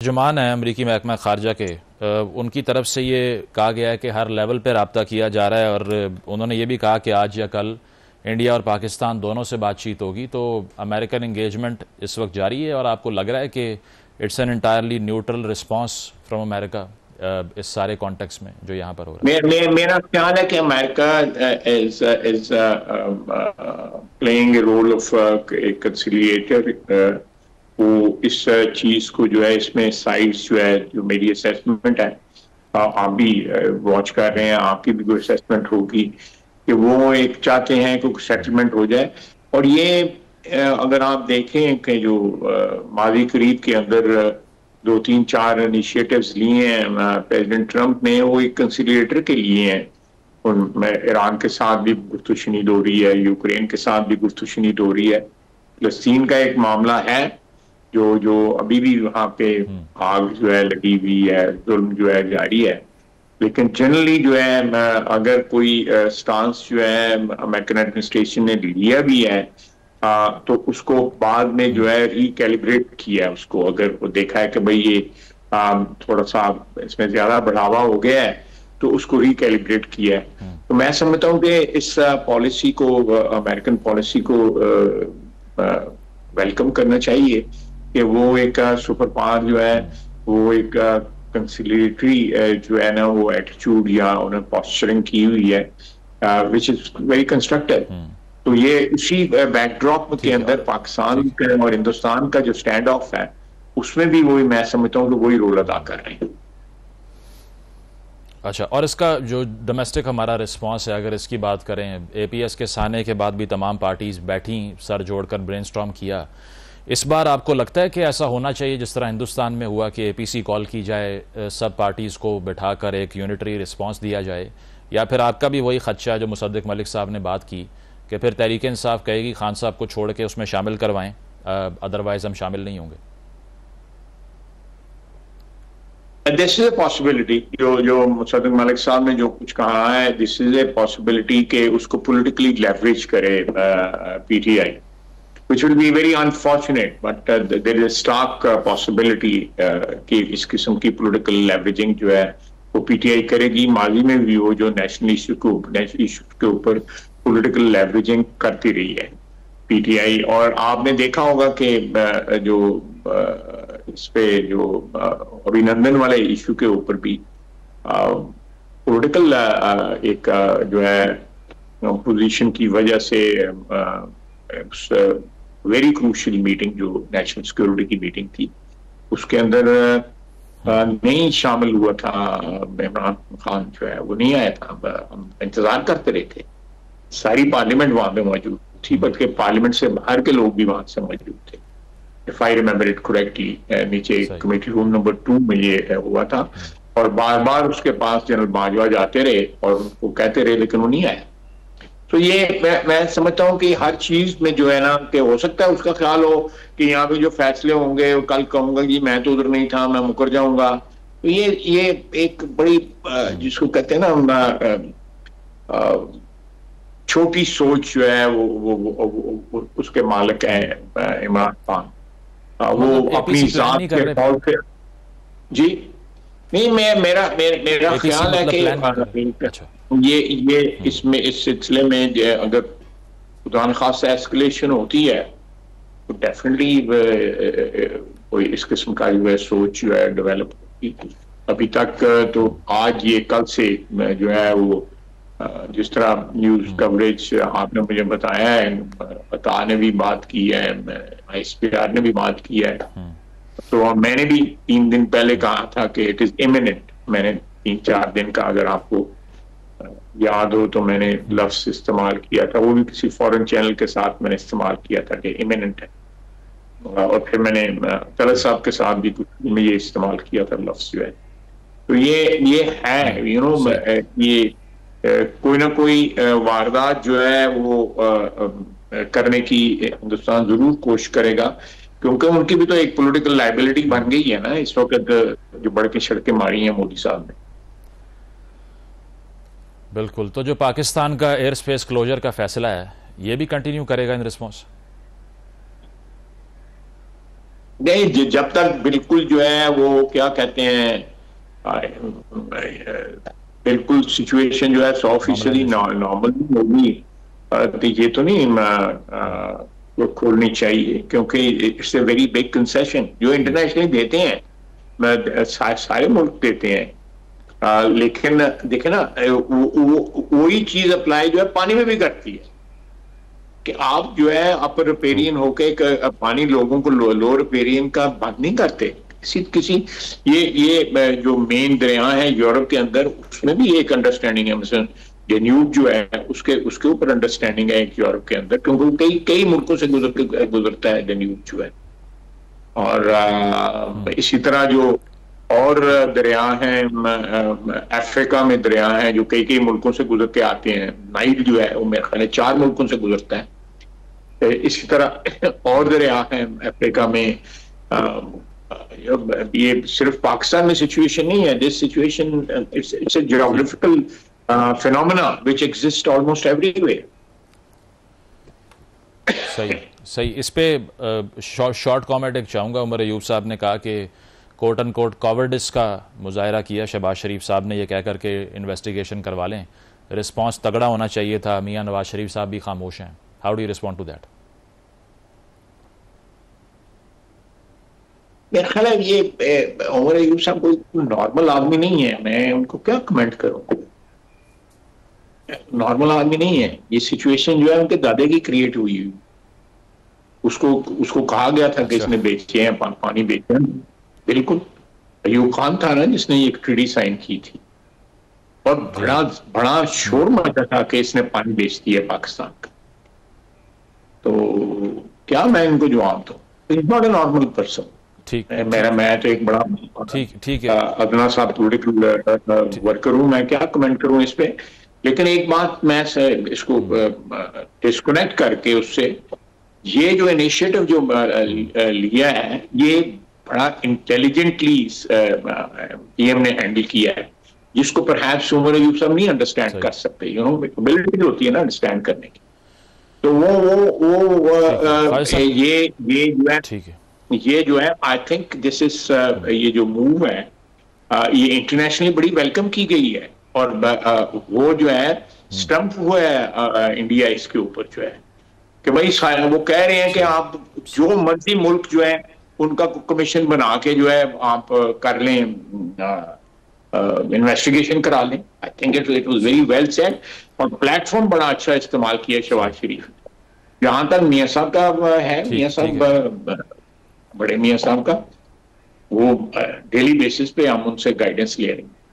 तर्जुमान है अमरीकी महकमा खारजा के, उनकी तरफ से ये कहा गया है कि हर लेवल पर रब्ता किया जा रहा है और उन्होंने ये भी कहा कि आज या कल इंडिया और पाकिस्तान दोनों से बातचीत होगी। तो अमेरिकन इंगेजमेंट इस वक्त जारी है और आपको लग रहा है कि it's an entirely neutral response from America इस सारे कॉन्टेक्स्ट में जो यहाँ पर हो रहा है? मेरा ख्याल है कि America is playing a role of a conciliator. वो इस चीज को जो है, इसमें साइड्स जो है, जो मेरी असेसमेंट है, आप भी वॉच कर रहे हैं, आपकी भी कोई असेसमेंट होगी कि वो एक चाहते हैं कि सेटलमेंट हो जाए। और ये अगर आप देखें कि जो माजी करीब के अंदर 2-3-4 इनिशिएटिव्स लिए हैं प्रेसिडेंट ट्रंप ने, वो एक कंसिलिएटर के लिए हैं। उनमें ईरान के साथ भी गुफ्तगू शुनीद हो रही है, यूक्रेन के साथ भी गुफ्तगू शुनीद हो रही है, फलस्तीन का एक मामला है जो अभी भी वहां पे आग जो है लगी हुई है, जुल्म जो है जारी है। लेकिन जनरली जो है, अगर कोई स्टांस जो है अमेरिकन एडमिनिस्ट्रेशन ने लिया भी है, तो उसको बाद में जो है रिकैलिब्रेट किया है उसको। अगर वो देखा है कि भाई ये थोड़ा सा इसमें ज्यादा बढ़ावा हो गया है, तो उसको रिकैलिब्रेट किया है। तो मैं समझता हूँ कि इस पॉलिसी को, अमेरिकन पॉलिसी को वेलकम करना चाहिए कि वो एक सुपर पावर जो है, वो एक कंसिलिएटरी जो है ना, वो एटीट्यूड या उन्होंने पोस्चरिंग की हुई है, विच इज वेरी कंस्ट्रक्टिव। तो ये इसी बैकड्रॉप के अंदर पाकिस्तान और हिंदुस्तान का जो स्टैंड ऑफ है, उसमें भी वही, मैं समझता हूँ कि वही रोल अदा कर रहे हैं। अच्छा, और इसका जो डोमेस्टिक हमारा रिस्पांस है, अगर इसकी बात करें, एपीएस के साने के बाद भी तमाम पार्टीज बैठी, सर जोड़कर ब्रेनस्टॉर्म किया। इस बार आपको लगता है कि ऐसा होना चाहिए जिस तरह हिंदुस्तान में हुआ कि एपीसी कॉल की जाए, सब पार्टीज को बिठाकर एक यूनिटरी रिस्पांस दिया जाए, या फिर आपका भी वही खदशा है जो मुसद्दिक मलिक साहब ने बात की कि फिर तहरीक इंसाफ कहेगी खान साहब को छोड़ के उसमें शामिल करवाएं, अदरवाइज हम शामिल नहीं होंगे? This is a possibility. जो मुसद्दिक मलिक साहब ने जो कुछ कहा है, दिस इज ए पॉसिबिलिटी कि उसको पॉलिटिकली लेवरेज करे PTI, which will be very unfortunate, but there is a stark possibility कि इस किस्म की political leveraging जो है वो पीटीआई करेगी। माजी में भी वो जो नेशनल इशू के ऊपर political leveraging करती रही है पीटीआई। और आपने देखा होगा कि जो इस पे जो अभिनंदन वाले इशू के ऊपर भी political एक जो है पोजीशन की वजह से वेरी क्रूशियल मीटिंग जो नेशनल सिक्योरिटी की मीटिंग थी, उसके अंदर नहीं शामिल हुआ था इमरान खान, जो है वो नहीं आया था। हम इंतजार करते रहे थे, सारी पार्लियामेंट वहां पे मौजूद थी, बल्कि पार्लियामेंट से बाहर के लोग भी वहां से मौजूद थे। If I remember it correctly, नीचे कमेटी रूम नंबर 2 में ये हुआ था। और बार बार उसके पास जनरल बाजवा जाते रहे और उनको कहते रहे, लेकिन वो नहीं आया। तो ये मैं समझता हूँ कि हर चीज में जो है ना, कि हो सकता है उसका ख्याल हो कि यहाँ पे जो फैसले होंगे, कल कहूंगा जी मैं तो उधर नहीं था, मैं मुकर जाऊंगा। तो ये एक बड़ी जिसको कहते हैं ना छोटी सोच जो है, वो उसके मालिक है इमरान खान। वो अपनी जात के तौर पे जी नहीं, मेरा ख्याल है कि ये इसमें इस सिलसिले में अगर खुदा न खास्ता एस्केलेशन होती है, तो डेफिनेटली कोई इस किस्म का जो है सोच जो है डेवलप होगी। अभी तक तो आज ये कल से जो है वो जिस तरह न्यूज कवरेज आपने मुझे बताया है, पता ने भी बात की है, ISPR ने भी बात की है, तो मैंने भी 3 दिन पहले कहा था कि इट इज इमिनेंट। मैंने 3-4 दिन का, अगर आपको याद हो तो, मैंने लफ्ज इस्तेमाल किया था, वो भी किसी फॉरेन चैनल के साथ मैंने इस्तेमाल किया था कि इमिनेंट है। और फिर मैंने तलत साहब के साथ भी कुछ में ये इस्तेमाल किया था लफ्ज जो है। तो ये है, यू नो, ये कोई ना कोई वारदात जो है वो करने की हिंदुस्तान जरूर कोशिश करेगा, क्योंकि उनकी भी तो एक पॉलिटिकल लाइबिलिटी बन गई है ना इस वक्त, जो बढ़ के सड़कें मारी हैं मोदी साहब ने। बिल्कुल। तो जो पाकिस्तान का एयर स्पेस क्लोजर का फैसला है, ये भी कंटिन्यू करेगा इन रिस्पॉन्स? नहीं, जब तक बिल्कुल जो है वो क्या कहते हैं, बिल्कुल सिचुएशन जो है 100% नॉर्मलाइजेशन। नॉर्मल होगी, तो ये तो नहीं वो खोलनी चाहिए, क्योंकि it's a very big concession जो इंटरनेशनली देते हैं। सारे मुल्क देते हैं, लेकिन देखे ना, वही चीज अप्लाई जो है पानी में भी करती है, कि आप जो है अपर ट्रू। रिपेरियन होके पानी लोगों को लोअर रिपेरियन का बंद नहीं करते किसी किसी। ये जो मेन दरिया है यूरोप के अंदर, उसमें भी एक अंडरस्टैंडिंग है। मतलब डेन्यूब जो है उसके उसके ऊपर अंडरस्टैंडिंग है एक यूरोप के अंदर, क्योंकि कई कई मुल्कों से गुजरता है डेन्यूब जो है। और इसी तरह जो और दरिया हैं, अफ्रीका में दरिया हैं जो कई कई मुल्कों से गुजर के आते हैं। नाइल जो है वो मेरे ख्याल है 4 मुल्कों से गुजरता है। इसी तरह और दरिया हैं अफ्रीका में। ये सिर्फ पाकिस्तान में सिचुएशन नहीं है, this situation it's a geographical phenomena which exist almost everywhere. सही सही। इस पे शॉर्ट कमेंट एक चाहूँगा। उमर अयूब साहब ने कहा कि कोट एंड कोट कॉवर्डिस का मुजाहरा किया शहबाज शरीफ साहब ने, ये कह करके इन्वेस्टिगेशन करवा लें, रिस्पांस तगड़ा होना चाहिए था। मियां नवाज शरीफ साहब भी खामोश हैं। How do you respond to that? मेरा ख्याल है ये उमर अयूब साहब कोई नॉर्मल आदमी नहीं है, मैं उनको क्या कमेंट करूं। नॉर्मल आदमी नहीं है। ये सिचुएशन जो है उनके दादे की क्रिएट हुई। उसको उसको कहा गया था कि अच्छा। इसने बेचे हैं, पानी बेचे हैं। बिल्कुल अयूब खान था ना जिसने ये ट्रीटी साइन की थी, और जी बड़ा जी। बड़ा शोर मचा था कि इसने पानी बेच दिया पाकिस्तान का। तो क्या मैं इनको जवाब दूं? Is not a normal person. ठीक मेरा ठीक। मैं तो एक बड़ा ठीक ठीक है। अदना सा पॉलिटिकल वर्कर हूं, मैं क्या कमेंट करूं इस पे। लेकिन एक बात मैं इसको डिस्कनेक्ट करके उससे, ये जो इनिशिएटिव जो लिया है ये बड़ा इंटेलिजेंटली पीएम ने हैंडल किया है, जिसको परहैप्स उमर अयूब साहब नहीं अंडरस्टैंड सही। कर सकते। एबिलिटी होती है ना अंडरस्टैंड करने की। तो वो ठीक है खालिद साहब। ये जो है, ठीक है। ये जो है आई थिंक दिस इज, ये जो मूव है ये इंटरनेशनली बड़ी वेलकम की गई है। और वो जो है स्टम्प हुआ है इंडिया इसके ऊपर जो है, कि भाई वो कह रहे हैं कि सही आप जो मर्जी मुल्क जो है उनका कमीशन बना के जो है आप कर लें, इन्वेस्टिगेशन करा लें। I think it was very well said, और प्लेटफॉर्म बड़ा अच्छा इस्तेमाल किया शहबाज सही। शरीफ। जहां तक मियां साहब का है, मियां ठीक ठीक साहब है। बड़े मियां साहब का, वो डेली बेसिस पे हम उनसे गाइडेंस ले रहे हैं।